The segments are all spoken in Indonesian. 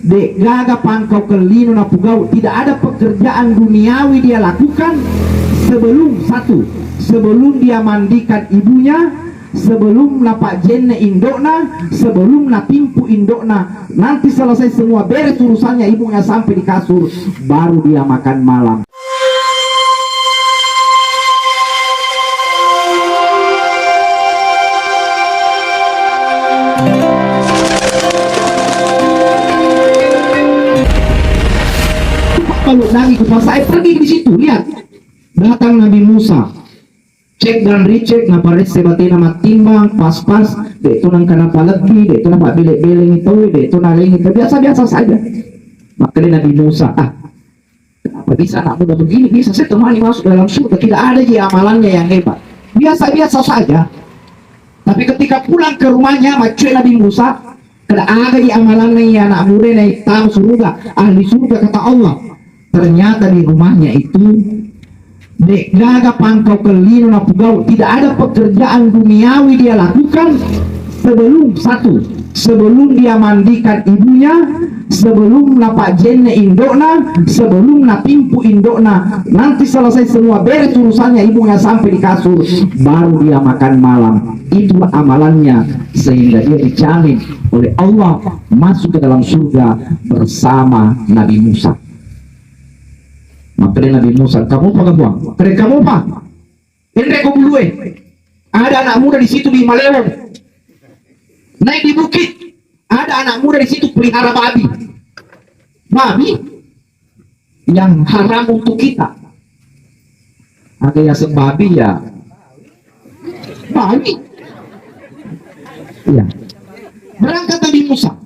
Dek gaga pangkau kelino na pugau, tidak ada pekerjaan duniawi dia lakukan sebelum dia mandikan ibunya, sebelum napak jenne indokna, sebelum na timpu indokna. Nanti selesai semua beres urusannya ibunya sampai di kasur, baru dia makan malam. Kalau lagi ke saya pergi di situ, lihat datang Nabi Musa, cek dan recheck na pares sebatin nama timbang pas-pas, itu nang kenapa lebih, itu nampak belek-beleng itu naling itu biasa-biasa saja. Maka Nabi Musa, kenapa bisa anak muda begini, bisa saya temani masuk dalam surga, tidak ada amalannya yang hebat, biasa-biasa saja. Tapi ketika pulang ke rumahnya, macam Nabi Musa, kada ada amalannya yang anak muda naik tahu surga, ahli surga kata Allah. Ternyata di rumahnya itu dek gaga pangkau kelino na pugau, tidak ada pekerjaan duniawi dia lakukan sebelum dia mandikan ibunya, sebelum napak jenne indokna, sebelum na timpu indokna. Nanti selesai semua beres urusannya ibunya sampai di kasur, baru dia makan malam. Itu amalannya, sehingga dia dijamin oleh Allah masuk ke dalam surga bersama Nabi Musa. Maka Nabi Musa, kamu apa buang? Kamu apa? Ini kau dulu ada anak muda di situ di Malewong, naik di bukit, ada anak muda di situ pelihara babi yang haram untuk kita. Ada yang sebabi ya, babi. Ya. Berangkat Nabi Musa,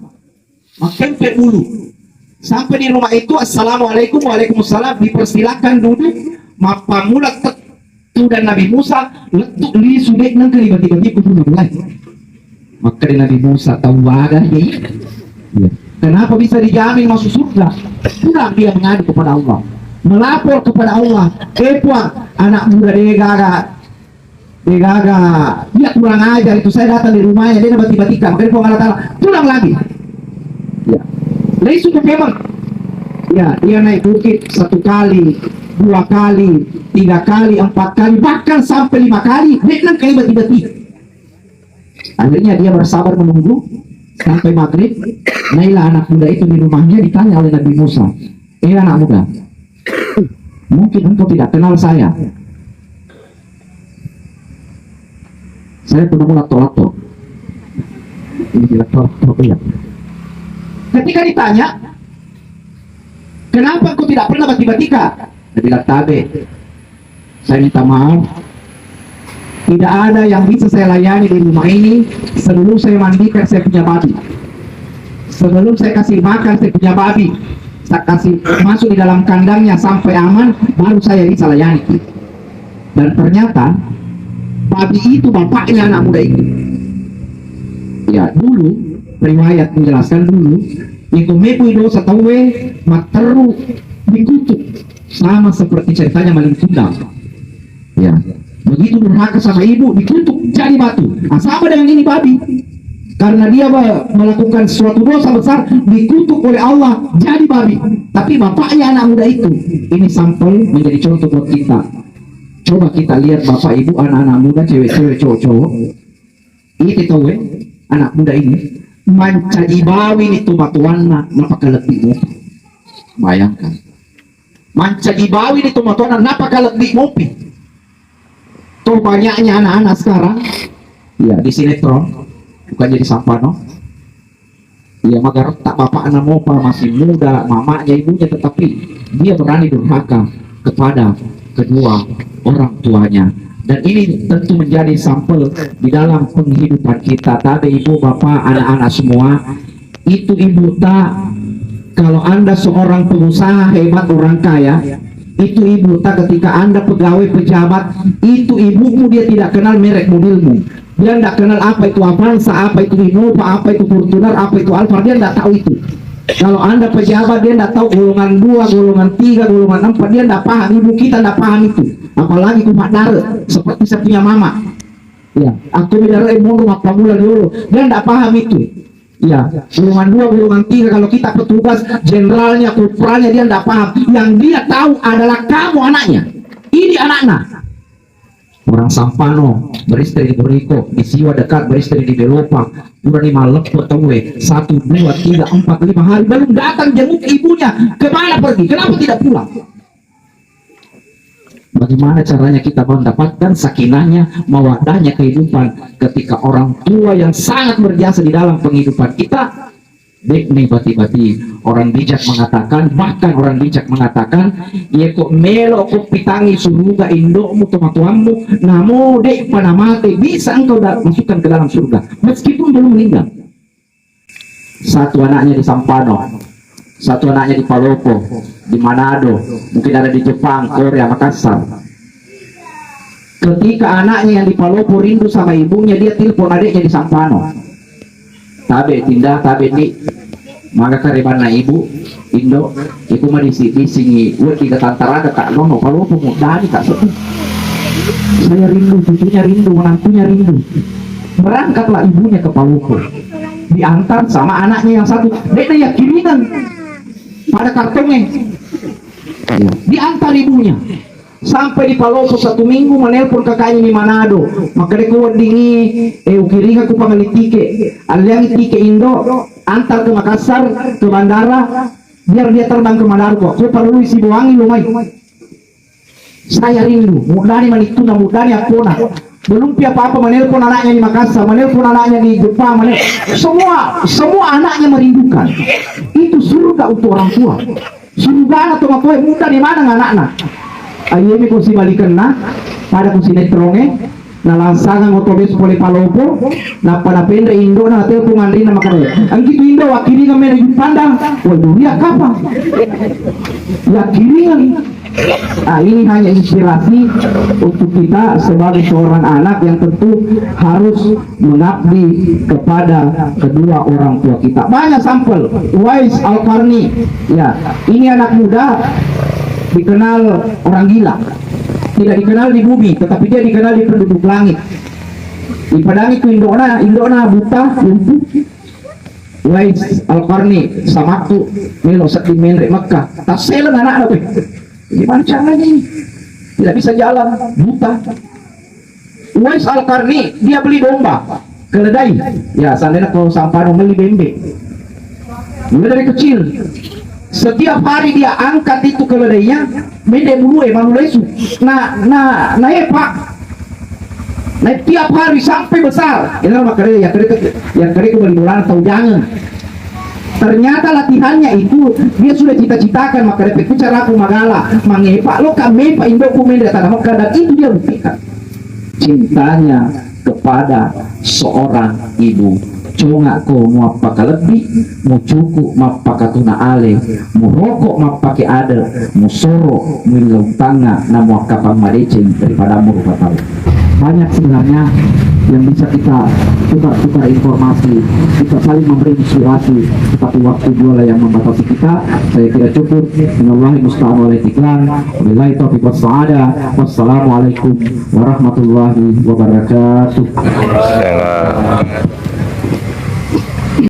makan dulu. Sampai di rumah itu, assalamualaikum, waalaikumsalam, dipersilakan duduk. Mapamula tu dan Nabi Musa letuk li sudah nang tiba-tiba kudu mulai. Maka Nabi Musa tahu wadah ya. Kenapa bisa dijamin masuk surga? Pulang dia mengadu kepada Allah, melapor kepada Allah. Anak muda dia kurang ajar itu, saya datang di rumahnya dia tiba-tiba makanya Allah pulang lagi. Ya. Lain sudah memang, ya dia naik bukit 1 kali, 2 kali, 3 kali, 4 kali, bahkan sampai 5 kali, dia kali tiba-tiba. Akhirnya dia bersabar menunggu sampai maghrib. Naiklah anak muda itu di rumahnya, ditanya oleh Nabi Musa, anak muda, mungkin engkau tidak kenal saya. Saya pernah lato-lato. Ini lato-lato ya. Ketika ditanya, kenapa kau tidak pernah batika? Dia bilang, tabe, saya minta maaf, tidak ada yang bisa saya layani di rumah ini sebelum saya mandikan saya punya babi, sebelum saya kasih makan saya punya babi, saya kasih masuk di dalam kandangnya sampai aman, baru saya bisa layani. Dan ternyata babi itu bapaknya anak muda itu. Ya dulu riwayat menjelaskan dulu itu mepu dosa tahu materu dikutuk sama seperti ceritanya maling tunggal. Ya begitu durhaka sama ibu dikutuk jadi batu. Sama dengan ini babi, karena dia melakukan suatu dosa besar dikutuk oleh Allah jadi babi. Tapi bapaknya anak muda itu, ini sampel menjadi contoh buat kita. Coba kita lihat bapak ibu anak-anak muda, cewek-cewek, cowok-cowok, ini tahu anak muda ini mancaji bawi itu batuanna napakaletbi mo. Bayangkan, mancaji bawi itu batuanna napakaletbi mopi. Tuh banyaknya anak-anak sekarang ya di sinetron, bukan jadi sampah no. Ya maka tak bapak anak mopa masih muda, mamanya ibunya, tetapi dia berani durhaka kepada kedua orang tuanya. Dan ini tentu menjadi sampel di dalam penghidupan kita. Tadi ibu, bapak, anak-anak semua, itu ibu tak, kalau anda seorang pengusaha hebat, orang kaya, itu ibu tak ketika anda pegawai pejabat, itu ibumu dia tidak kenal merek mobilmu, dia tidak kenal apa itu Avanza, apa itu Innova, apa itu Fortuner, apa itu Alfa, dia tidak tahu itu. Kalau anda pejabat, dia tidak tahu golongan 2, golongan 3, golongan 4, dia tidak paham. Ibu kita tidak paham itu. Apalagi kumat dara, seperti saya punya mama. Ya, aku bidara mau rumah pamulan dulu, dia tidak paham itu. Ya, golongan 2, golongan 3, kalau kita petugas, jenderalnya, korporalnya, dia tidak paham. Yang dia tahu adalah kamu anaknya. Ini anaknya. Orang Sampano beristri di Boriko, di Siwa dekat beristri di Belopang, udah 5 lepot tahu 1, 2, 3, 4, 5 hari belum datang jenguk ibunya. Kemana pergi? Kenapa tidak pulang? Bagaimana caranya kita mendapatkan sakinahnya, mawadahnya kehidupan ketika orang tua yang sangat berjasa di dalam penghidupan kita? Dek nih bati-bati orang bijak mengatakan, bahkan orang bijak mengatakan, ya kok melo kok pitangi surga indokmu tomatuanmu, namo dek panamate bisa engkau masukkan ke dalam surga meskipun belum meninggal. Satu anaknya di Sampano, satu anaknya di Palopo, di Manado, mungkin ada di Jepang, Korea, Makassar. Ketika anaknya yang di Palopo rindu sama ibunya, dia telepon adiknya di Sampano. Tabe tindak, tabe ni maka kareban na ibu Indo, ibu mah disingi, udah tiga tantara kak nono, Palopo mau dari kak setu. Saya rindu, cucunya rindu, menantunya rindu. Berangkatlah ibunya ke Palopo, diantar sama anaknya yang satu. Dia yakininan pada kartonnya, diantar ibunya sampai di Palopo 1 minggu, menelpon kakaknya di Manado. Maka dia kuat dingi ukiringa ku pamali tike aliang tike Indo antar ke Makassar, ke bandara, biar dia terbang ke Manado. Aku perlu isi buangi lumai. Saya rindu mudani manituna mudani akona. Belum apa-apa menelpon anaknya di Makassar, menelpon anaknya di Jepang, semua anaknya merindukan. Itu surga untuk orang tua. Surga atau apa muda di mana anak-anak? Ayo ini kursi balikan na, pada kursi netronge, na lansangan otobes poli Palopo, na pada pendre Indo na hotel pumandri na makanya. Ang gitu Indo wakili kami na pandang, waduh dia kapan? Yakini. Ini hanya inspirasi untuk kita sebagai seorang anak yang tentu harus mengabdi kepada kedua orang tua kita. Banyak sampel. Uwais Al-Qarni, ya, ini anak muda dikenal orang gila, tidak dikenal di bumi, tetapi dia dikenal di penduduk langit. Di padang itu Indona buta, lumpuh. Uwais Al-Qarni samaktu melo sakti menrek Makkah, tak selen anak-anak tuh. Gimana caranya ini? Tidak bisa jalan, buta. Uwais Al-Qarni, dia beli domba, keledai. Ya, seandainya kalau Sampano beli bembe. Mulai dari kecil. Setiap hari dia angkat itu keledainya, mende mulai manulesu. Nah, pak. Nah, tiap hari sampai besar. Ini makanya yang kere kembali bulan atau jangan. Ternyata latihannya itu dia sudah cita-citakan, maka repek cara aku magala mangepa lo kami pak Indo kumenda tanah Mekah, dan itu dia buktikan cintanya kepada seorang ibu. Cuma ko mau apa lebih, mau cukup mau pakai tuna ale, mau rokok mau pakai ada, mau soro mau tanga, namu kapang madeceng daripada mau tahu. Banyak sebenarnya yang bisa kita tukar-tukar informasi, kita saling memberi inspirasi, tetapi waktu jualah yang membatasi kita. Saya kira cukup. Minallahi musta'an wal itiklan, wabillahi taufiq wassa'ada. Wassalamualaikum warahmatullahi wabarakatuh.